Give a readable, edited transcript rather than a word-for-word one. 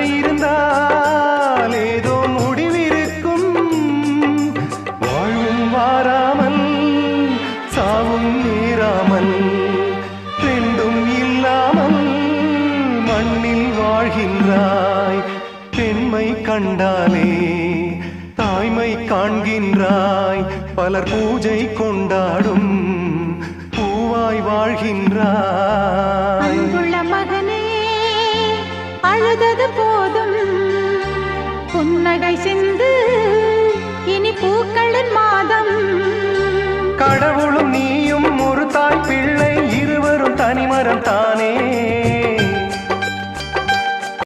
இருந்தால் ஏதோ முடிவிருக்கும். வாழ்வும் வாராமல் சாவும் நேராமல் ரெண்டும் இல்லாமல் மண்ணில் வாழ்கின்றாய். பெண்மை கண்டாலே தாய்மை காண்கின்றாய். பலர் பூஜை கொண்டாடும் பூவாய் வாழ்கின்றாய். அன்புள்ள மகனே, அழுதது போதும், புன்னகை சிந்து